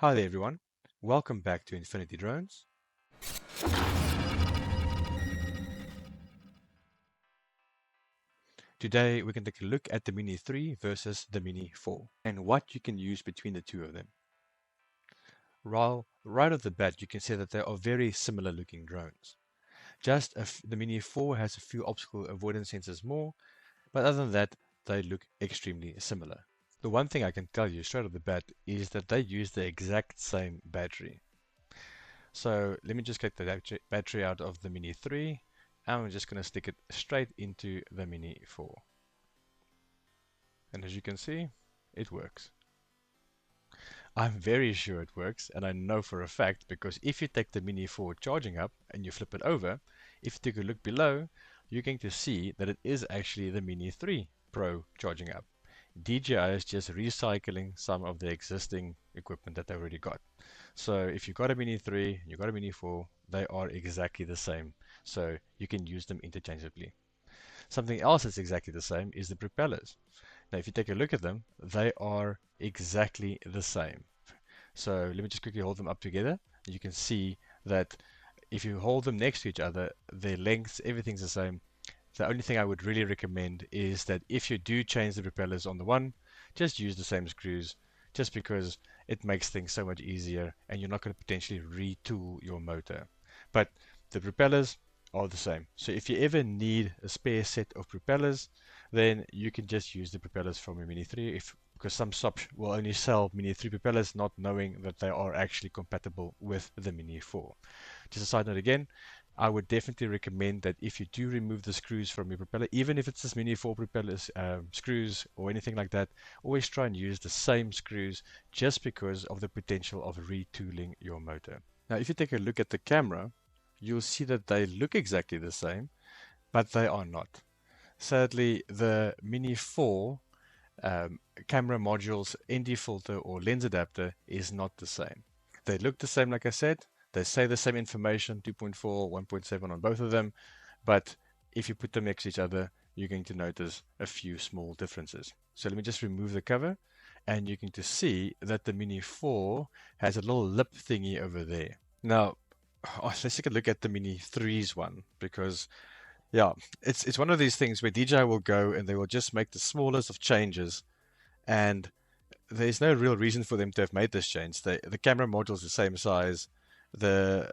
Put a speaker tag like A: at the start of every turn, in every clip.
A: Hi there everyone, welcome back to Infinity Drones. Today we're going to take a look at the Mini 3 versus the Mini 4 and what you can use between the two of them. Right off the bat you can see that they are very similar looking drones. Just the Mini 4 has a few obstacle avoidance sensors more, but other than that they look extremely similar. The one thing I can tell you straight off the bat is that they use the exact same battery. So let me just get the battery out of the Mini 3 and we're just going to stick it straight into the Mini 4. And as you can see, it works. I'm very sure it works, and I know for a fact because if you take the Mini 4 charging up and you flip it over, if you take a look below, you're going to see that it is actually the Mini 3 Pro charging up. DJI is just recycling some of the existing equipment that they already got. So if you've got a Mini 3 and you've got a Mini 4, they are exactly the same. So you can use them interchangeably. Something else that's exactly the same is the propellers. Now if you take a look at them, they are exactly the same. So let me just quickly hold them up together. You can see that if you hold them next to each other, their lengths, everything's the same. The only thing I would really recommend is that if you do change the propellers on the one, just use the same screws, just because it makes things so much easier and you're not going to potentially retool your motor. But the propellers are the same. So if you ever need a spare set of propellers, then you can just use the propellers from your Mini 3 because some shops will only sell Mini 3 propellers not knowing that they are actually compatible with the Mini 4. Just a side note again, I would definitely recommend that if you do remove the screws from your propeller, even if it's this Mini 4 propellers screws or anything like that, always try and use the same screws just because of the potential of retooling your motor. Now if you take a look at the camera, you'll see that they look exactly the same, but they are not. Sadly, the Mini 4 camera module's ND filter or lens adapter is not the same. They look the same, like I said. They say the same information, 2.4, 1.7 on both of them, but if you put them next to each other, you're going to notice a few small differences. So let me just remove the cover, and you're going to see that the Mini 4 has a little lip thingy over there. Now, let's take a look at the Mini 3's one, because yeah, it's one of these things where DJI will go and they will just make the smallest of changes, and there's no real reason for them to have made this change. The camera module is the same size. The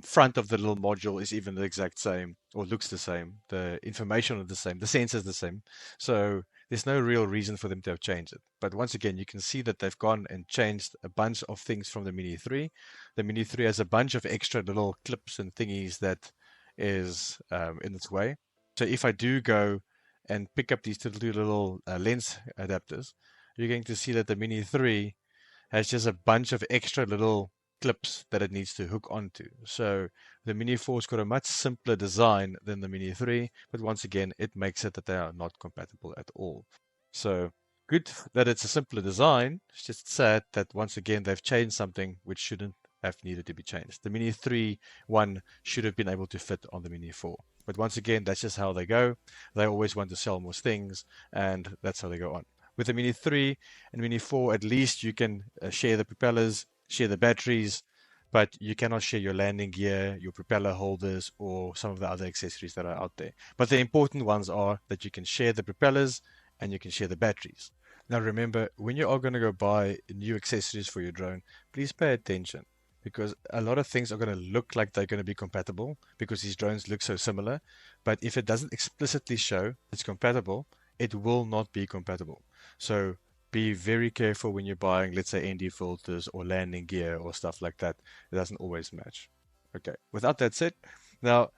A: front of the little module is even the exact same, or looks the same. The information is the same. The sensor is the same. So there's no real reason for them to have changed it. But once again, you can see that they've gone and changed a bunch of things from the Mini 3. The Mini 3 has a bunch of extra little clips and thingies that is in its way. So if I do go and pick up these two little lens adapters, you're going to see that the Mini 3 has just a bunch of extra little clips that it needs to hook onto. So the Mini 4's got a much simpler design than the Mini 3, but once again, it makes it that they are not compatible at all. So good that it's a simpler design. It's just sad that once again, they've changed something which shouldn't have needed to be changed. The Mini 3 one should have been able to fit on the Mini 4. But once again, that's just how they go. They always want to sell more things, and that's how they go on. With the Mini 3 and Mini 4, at least you can share the propellers, share the batteries, but you cannot share your landing gear, your propeller holders, or some of the other accessories that are out there. But the important ones are that you can share the propellers and you can share the batteries. Now remember, when you are going to go buy new accessories for your drone, please pay attention, because a lot of things are going to look like they're going to be compatible because these drones look so similar. But if it doesn't explicitly show it's compatible, it will not be compatible. So be very careful when you're buying, let's say, ND filters or landing gear or stuff like that. It doesn't always match. Okay, without that said, now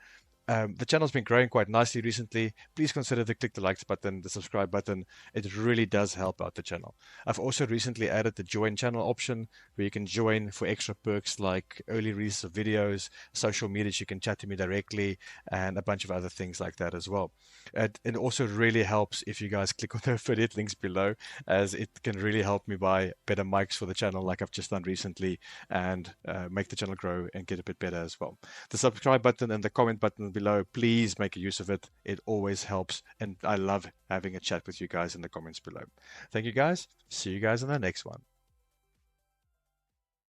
A: the channel's been growing quite nicely recently. Please consider to click the likes button, the subscribe button. It really does help out the channel. I've also recently added the join channel option where you can join for extra perks like early release of videos, social medias, you can chat to me directly, and a bunch of other things like that as well. It also really helps if you guys click on the affiliate links below, as it can really help me buy better mics for the channel like I've just done recently, and make the channel grow and get a bit better as well. The subscribe button and the comment button below, please make use of it. It always helps, and I love having a chat with you guys in the comments below. Thank you guys. See you guys in the next one.